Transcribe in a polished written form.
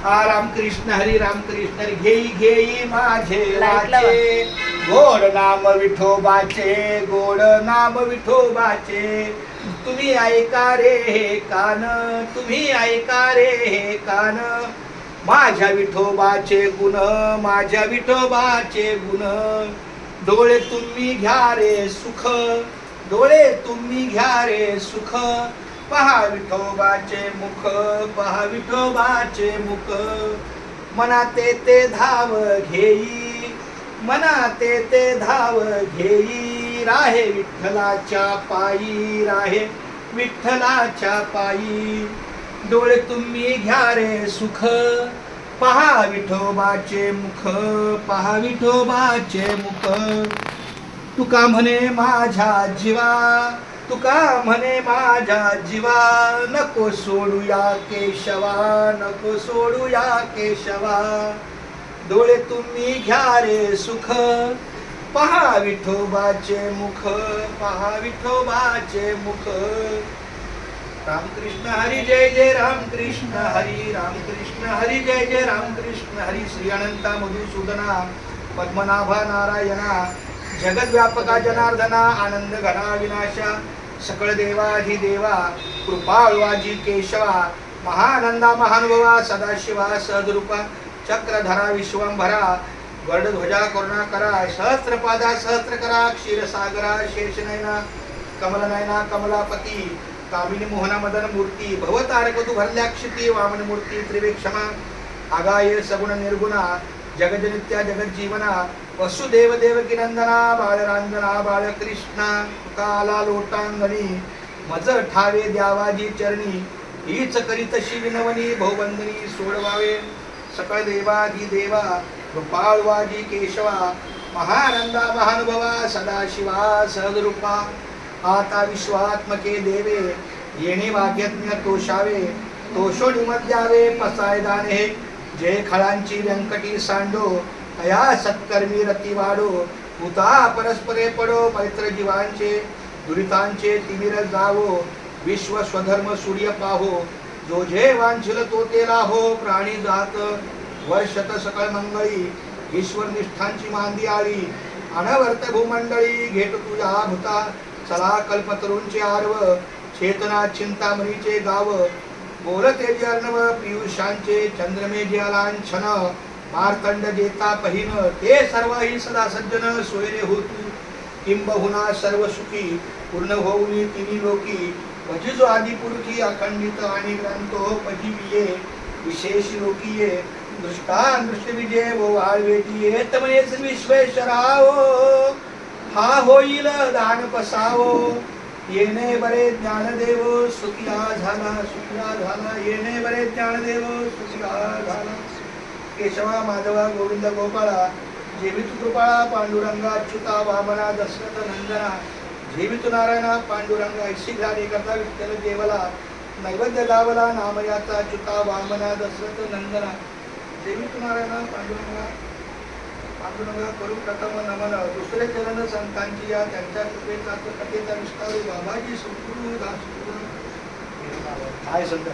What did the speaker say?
रामकृष्ण हरी घेई घेई माझे वाचे गोड नाम विठोबाचे गोड नाम विठोबाचे तुम्ही ऐका रे हे कान तुम्ही ऐका रे हे कान माझ्या विठोबाचे गुण माझ्या विठोबाचे गुण डोळे तुम्ही घ्या रे सुख डोळे तुम्ही घ्या रे सुख पहा विठोबाचे मुख पहा विठोबाचे मुख मनाते ते धाव घेई मनाते ते धाव घेई राहे विठ्ठलाच्या पायी राहे विठ्ठलाच्या पायी डोळे तुम्ही घ्या रे सुख पहा विठोबाचे मुख पहा विठोबाचे मुख तुका म्हणे माझ्या जीवा तुका म्हणे माझ्या जीवा नको सोडूया केशवा नको सोडूया केशवा डोळे तुम्ही घ्या रे सुख पहा विठोबाचे मुख पहा विठोबाचे मुख रामकृष्ण हरी जय जय रामकृष्ण हरी जय जय रामकृष्ण हरी श्री अनंता मधुसूदना पद्मनाभा नारायणा जगद्व्यापका जनार्दना आनंद घना विनाशा सकळ देवाधिदेवा कृपाळवाजी केशवा महानंदा महानुभवा सदाशिवा सहजरूपा चक्रधरा विश्वंभरा गरुडध्वजा करुणाकरा सहस्रपादा सहस्रकरा क्षीरसागरा शेषनयना कमलनयना कमलापती कामिनी मोहना मदन मूर्ती भवतारक तू भरल्याक्षिती वामन मूर्ती त्रिवेक्षमा आगाय सगुण निर्गुणा जगजनित्या जगज्जीवना वसुदेव देवकी नंदना बाळरांजना बाळकृष्णा काला लोटांगणी मज ठावे द्यावाजी चरणी हीच करीतशी विनवनी बहुबंधनी सोडवावे सकळ देवाधिदेवा कृपाळवाजी केशवा महानंदा महानुभवा सदाशिवा सहजरूपा आता विश्वात्मके देवे येणे वाग्यज्ञ तोषावे तोषोणी मध्यावे पसायदाने जय खळांची व्यंकटी सांडो अया सत्कर्मी रती वाढो हुता परस्परे पडो मैत्र जीवांचे दुरितांचे तिमिर जावो विश्व स्वधर्म सूर्य पाहो जो जे वांछिल तो ते लाहो प्राणी जात वर्षत सकळ मंगळी ईश्वर निष्ठांची मांदी आळी अनवर्त भूमंडळी घेट तुझ्या भूता चला कल्पतरूंचे आरव चेतना चिंतामणीचे गाव बोलते जे अर्णव पियुषांचे चंद्रमेजे लांछन मार्तंड जेता पहिन ते सर्वही सदा सज्जन सोयरे होतू किंबहुना सर्व सुखी पूर्ण होऊनी तिन्ही लोकी भजिजो आदिपुरुषी अखंडित आणि ग्रंथो पजिविये विशेष लोकीये दृष्टान दृष्टी विजय वो आळवेटीये तमये विश्वेश्वरावो हा होईल दान पसावो येणे बरे ज्ञानदेव सुखिया झाला येणे बरे ज्ञानदेव सुखिया झाला केशवा माधवा गोविंद गोपाळा जेवितु कृपाळा पांडुरंगा अच्युता वामना दशरथ नंदना जेवितु नारायणा पांडुरंगा ईशिघ्राने करता विठ्ठल देवला नैवेद्य लावला नामयाचा अच्युता वामना दशरथ नंदना जेवितु नारायणा पांडुरंगा पांडुरंगा करू प्रथम नमन दुसरे चरण संतांची या त्यांच्या कृपेचा कथेचा विस्तार बाबाजी संपूर्ण दास काय संत